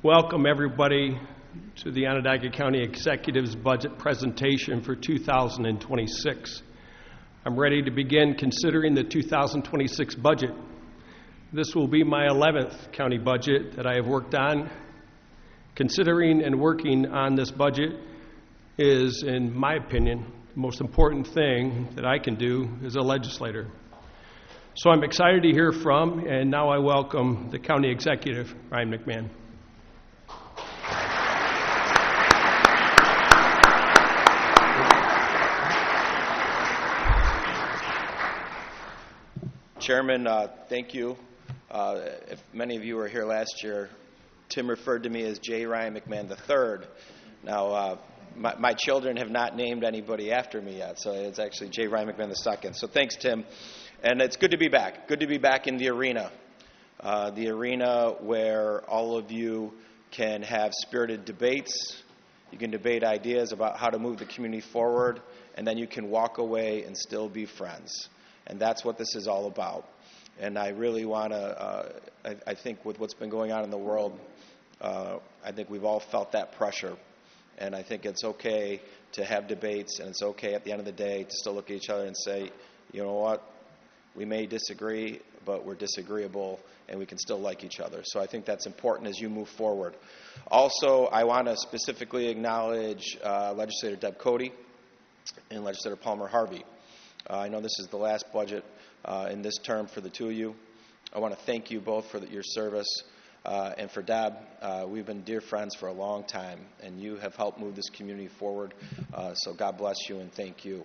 Welcome everybody to the Onondaga County Executive's budget presentation for 2026. I'm ready to begin considering the 2026 budget. This will be my 11th county budget that I have worked on. Considering and working on this budget is, in my opinion, the most important thing that I can do as a legislator. So I'm excited to hear from, and now I welcome the County Executive, Ryan McMahon. Chairman, thank you. If many of you were here last year, Tim referred to me as J. Ryan McMahon III. Now, my children have not named anybody after me yet, so it's actually J. Ryan McMahon II. So thanks, Tim. And it's good to be back. Good to be back in the arena where all of you can have spirited debates. You can debate ideas about how to move the community forward, and then you can walk away and still be friends. And that's what this is all about. And I really want to, I think with what's been going on in the world, I think we've all felt that pressure. And I think it's okay to have debates, and it's okay at the end of the day to still look at each other and say, you know what, we may disagree, but we're disagreeable, and we can still like each other. So I think that's important as you move forward. Also, I want to specifically acknowledge Legislator Deb Cody and Legislator Palmer Harvey. I know this is the last budget in this term for the two of you. I want to thank you both for your service. And for Deb, we've been dear friends for a long time, and you have helped move this community forward. So God bless you and thank you.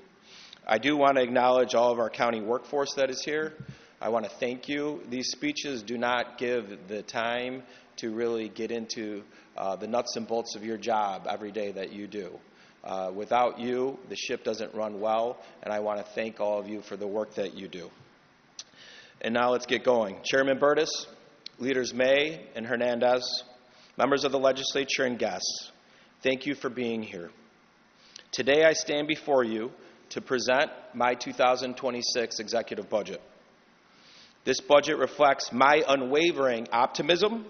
I do want to acknowledge all of our county workforce that is here. I want to thank you. These speeches do not give the time to really get into the nuts and bolts of your job every day that you do. Without you, the ship doesn't run well, and I want to thank all of you for the work that you do. And now let's get going. Chairman Burtis, Leaders May and Hernandez, members of the legislature and guests, thank you for being here. Today I stand before you to present my 2026 executive budget. This budget reflects my unwavering optimism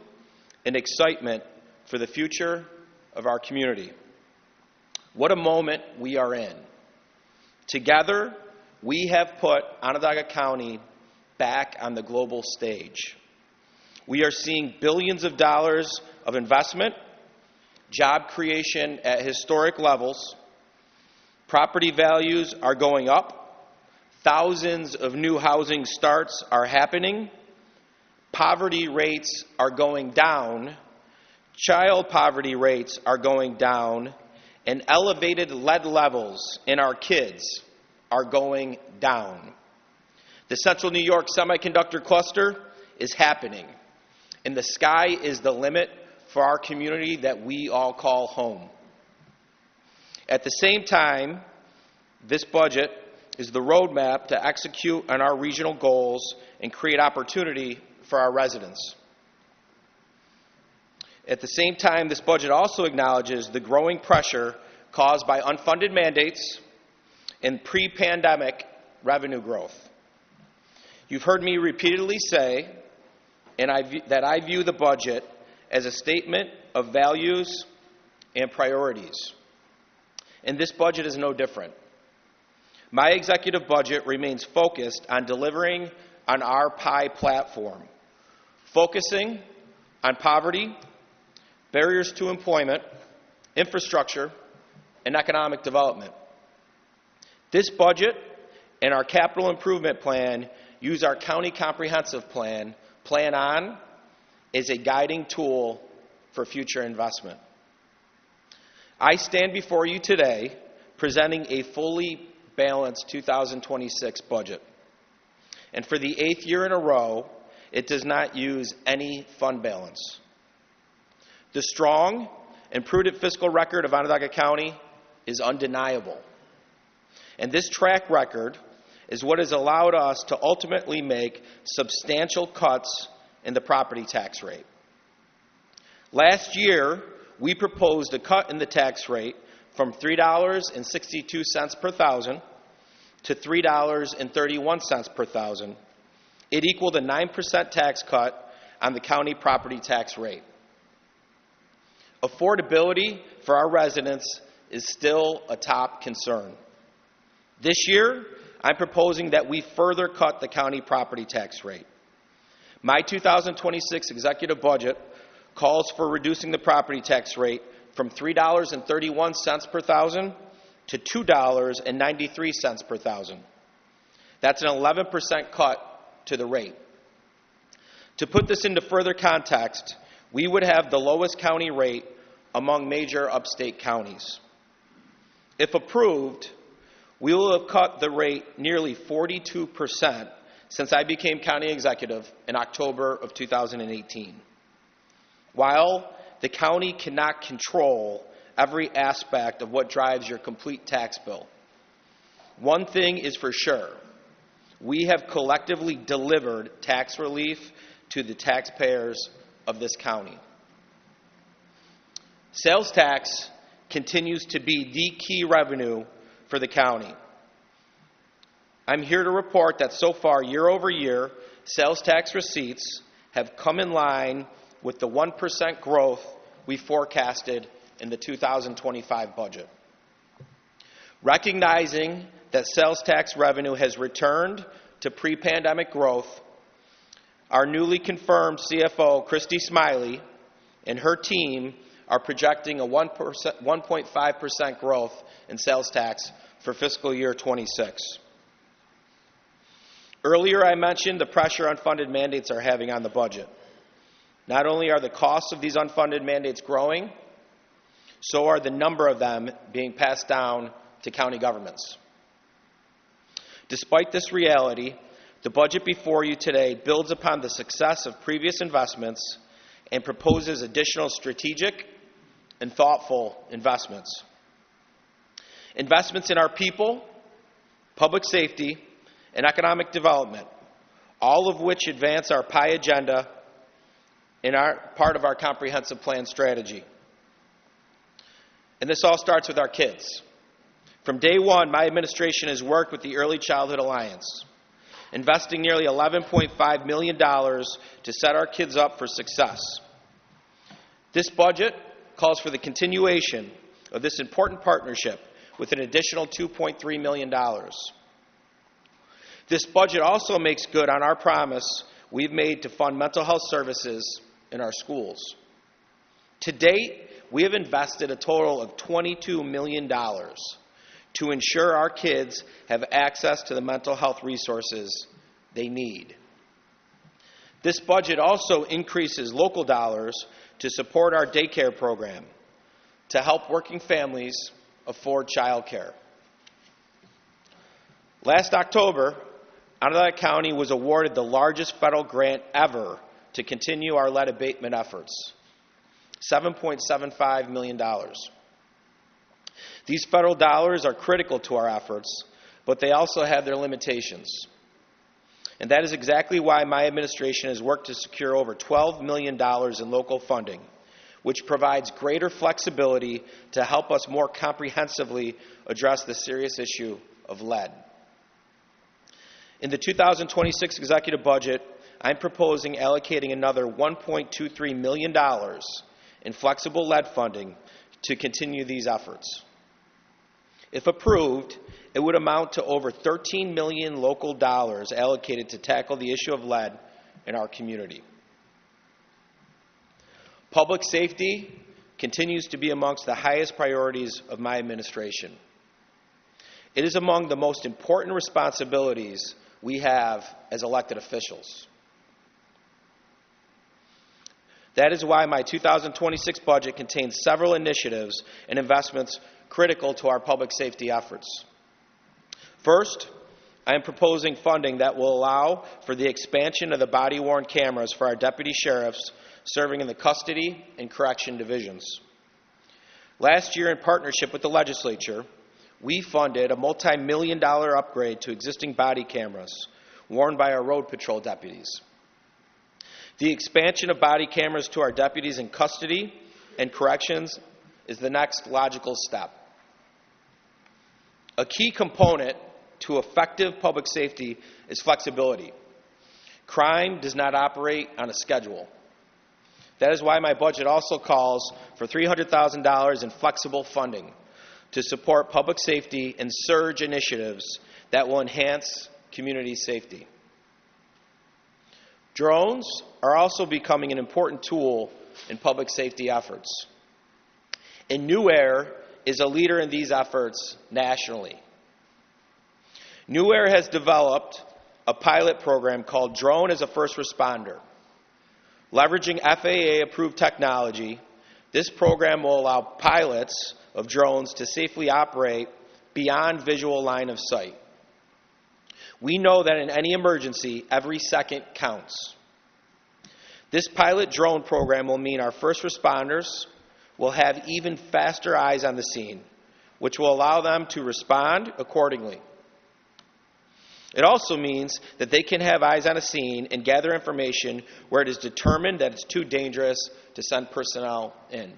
and excitement for the future of our community. What a moment we are in. Together, we have put Onondaga County back on the global stage. We are seeing billions of dollars of investment, job creation at historic levels. Property values are going up. Thousands of new housing starts are happening. Poverty rates are going down. Child poverty rates are going down. And elevated lead levels in our kids are going down. The Central New York semiconductor cluster is happening, and the sky is the limit for our community that we all call home. At the same time, this budget is the roadmap to execute on our regional goals and create opportunity for our residents. At the same time, this budget also acknowledges the growing pressure caused by unfunded mandates and pre-pandemic revenue growth. You've heard me repeatedly say that I view the budget as a statement of values and priorities. And this budget is no different. My executive budget remains focused on delivering on our PIE platform, focusing on poverty, barriers to employment, infrastructure, and economic development. This budget and our capital improvement plan use our county comprehensive plan, Plan On, as a guiding tool for future investment. I stand before you today presenting a fully balanced 2026 budget. And for the 8th year in a row, it does not use any fund balance. The strong and prudent fiscal record of Onondaga County is undeniable. And this track record is what has allowed us to ultimately make substantial cuts in the property tax rate. Last year, we proposed a cut in the tax rate from $3.62 per thousand to $3.31 per thousand. It equaled a 9% tax cut on the county property tax rate. Affordability for our residents is still a top concern. This year, I'm proposing that we further cut the county property tax rate. My 2026 executive budget calls for reducing the property tax rate from $3.31 per thousand to $2.93 per thousand. That's an 11% cut to the rate. To put this into further context, we would have the lowest county rate among major upstate counties. If approved, we will have cut the rate nearly 42% since I became county executive in October of 2018. While the county cannot control every aspect of what drives your complete tax bill, one thing is for sure: we have collectively delivered tax relief to the taxpayers of this county. Sales tax continues to be the key revenue for the county. I'm here to report that so far, year over year, sales tax receipts have come in line with the 1% growth we forecasted in the 2025 budget. Recognizing that sales tax revenue has returned to pre-pandemic growth, our newly confirmed CFO, Christy Smiley, and her team are projecting a 1.5% growth in sales tax for fiscal year 26. Earlier, I mentioned the pressure unfunded mandates are having on the budget. Not only are the costs of these unfunded mandates growing, so are the number of them being passed down to county governments. Despite this reality, the budget before you today builds upon the success of previous investments and proposes additional strategic and thoughtful investments. Investments in our people, public safety, and economic development, all of which advance our PIE agenda and are part of our comprehensive plan strategy. And this all starts with our kids. From day one, my administration has worked with the Early Childhood Alliance, investing nearly $11.5 million to set our kids up for success. This budget calls for the continuation of this important partnership with an additional $2.3 million. This budget also makes good on our promise we've made to fund mental health services in our schools. To date, we have invested a total of $22 million to ensure our kids have access to the mental health resources they need. This budget also increases local dollars to support our daycare program to help working families afford childcare. Last October, Onondaga County was awarded the largest federal grant ever to continue our lead abatement efforts, $7.75 million. These federal dollars are critical to our efforts, but they also have their limitations. And that is exactly why my administration has worked to secure over $12 million in local funding, which provides greater flexibility to help us more comprehensively address the serious issue of lead. In the 2026 executive budget, I'm proposing allocating another $1.23 million in flexible lead funding to continue these efforts. If approved, it would amount to over 13 million local dollars allocated to tackle the issue of lead in our community. Public safety continues to be amongst the highest priorities of my administration. It is among the most important responsibilities we have as elected officials. That is why my 2026 budget contains several initiatives and investments critical to our public safety efforts. First, I am proposing funding that will allow for the expansion of the body-worn cameras for our deputy sheriffs serving in the custody and correction divisions. Last year, in partnership with the Legislature, we funded a multi-million-dollar upgrade to existing body cameras worn by our road patrol deputies. The expansion of body cameras to our deputies in custody and corrections is the next logical step. A key component to effective public safety is flexibility. Crime does not operate on a schedule. That is why my budget also calls for $300,000 in flexible funding to support public safety and surge initiatives that will enhance community safety. Drones are also becoming an important tool in public safety efforts. And New Air is a leader in these efforts nationally. New Air has developed a pilot program called Drone as a First Responder. Leveraging FAA-approved technology, this program will allow pilots of drones to safely operate beyond visual line of sight. We know that in any emergency, every second counts. This pilot drone program will mean our first responders will have even faster eyes on the scene, which will allow them to respond accordingly. It also means that they can have eyes on a scene and gather information where it is determined that it's too dangerous to send personnel in.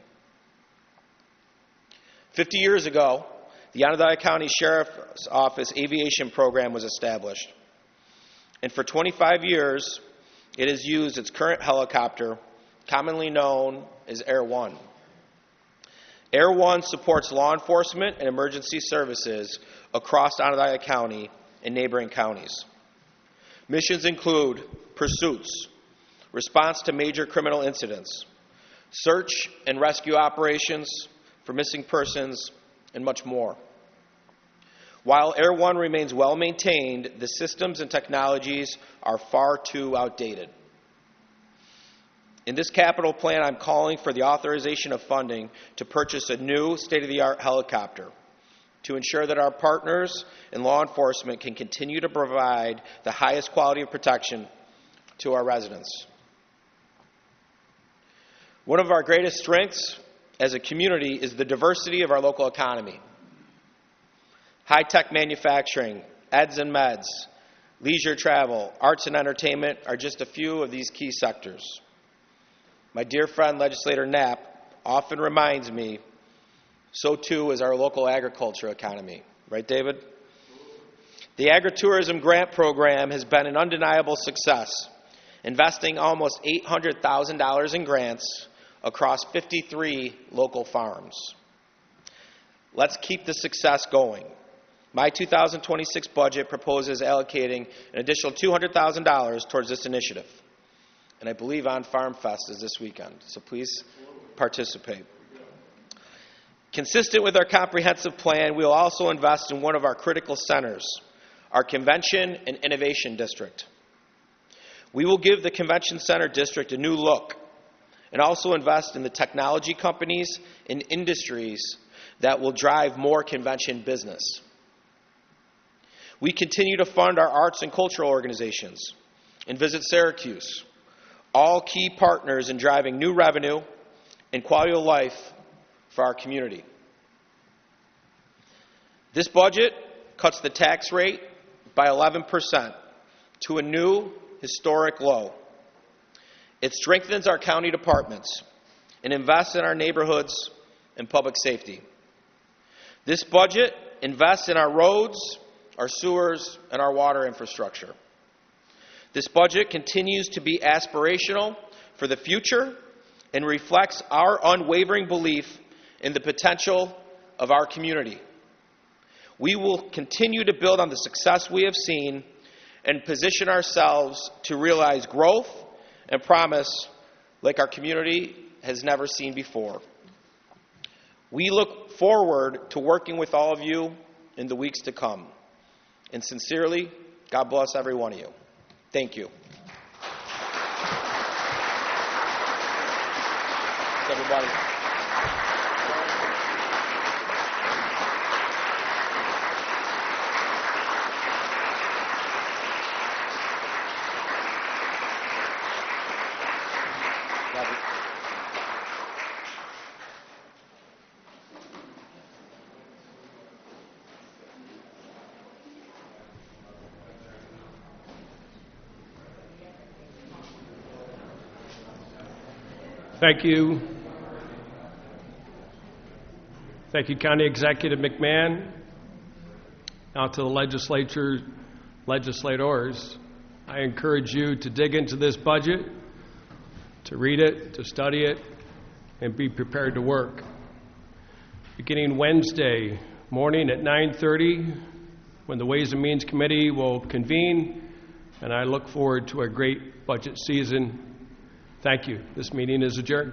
50 years ago, the Onondaga County Sheriff's Office Aviation Program was established. And for 25 years, it has used its current helicopter, commonly known as Air One. Air One supports law enforcement and emergency services across Onondaga County and neighboring counties. Missions include pursuits, response to major criminal incidents, search and rescue operations for missing persons, and much more. While Air One remains well maintained, the systems and technologies are far too outdated. In this capital plan, I'm calling for the authorization of funding to purchase a new state-of-the-art helicopter to ensure that our partners in law enforcement can continue to provide the highest quality of protection to our residents. One of our greatest strengths as a community is the diversity of our local economy. High-tech manufacturing, eds and meds, leisure travel, arts and entertainment are just a few of these key sectors. My dear friend, Legislator Knapp, often reminds me, so too is our local agriculture economy. Right, David? The Agritourism Grant Program has been an undeniable success, investing almost $800,000 in grants across 53 local farms. Let's keep the success going. My 2026 budget proposes allocating an additional $200,000 towards this initiative. And I believe On Farm Fest is this weekend, so please participate. Consistent with our comprehensive plan, we will also invest in one of our critical centers, our Convention and Innovation District. We will give the Convention Center District a new look and also invest in the technology companies and industries that will drive more convention business. We continue to fund our arts and cultural organizations and Visit Syracuse, all key partners in driving new revenue and quality of life for our community. This budget cuts the tax rate by 11% to a new historic low. It strengthens our county departments and invests in our neighborhoods and public safety. This budget invests in our roads, our sewers, and our water infrastructure. This budget continues to be aspirational for the future and reflects our unwavering belief in the potential of our community. We will continue to build on the success we have seen and position ourselves to realize growth and promise like our community has never seen before. We look forward to working with all of you in the weeks to come. And sincerely, God bless every one of you. Thank you. Everybody. Thank you. Thank you, County Executive McMahon. Now to the legislators. I encourage you to dig into this budget, to read it, to study it, and be prepared to work. Beginning Wednesday morning at 9:30, when the Ways and Means Committee will convene, and I look forward to a great budget season. Thank you. This meeting is adjourned.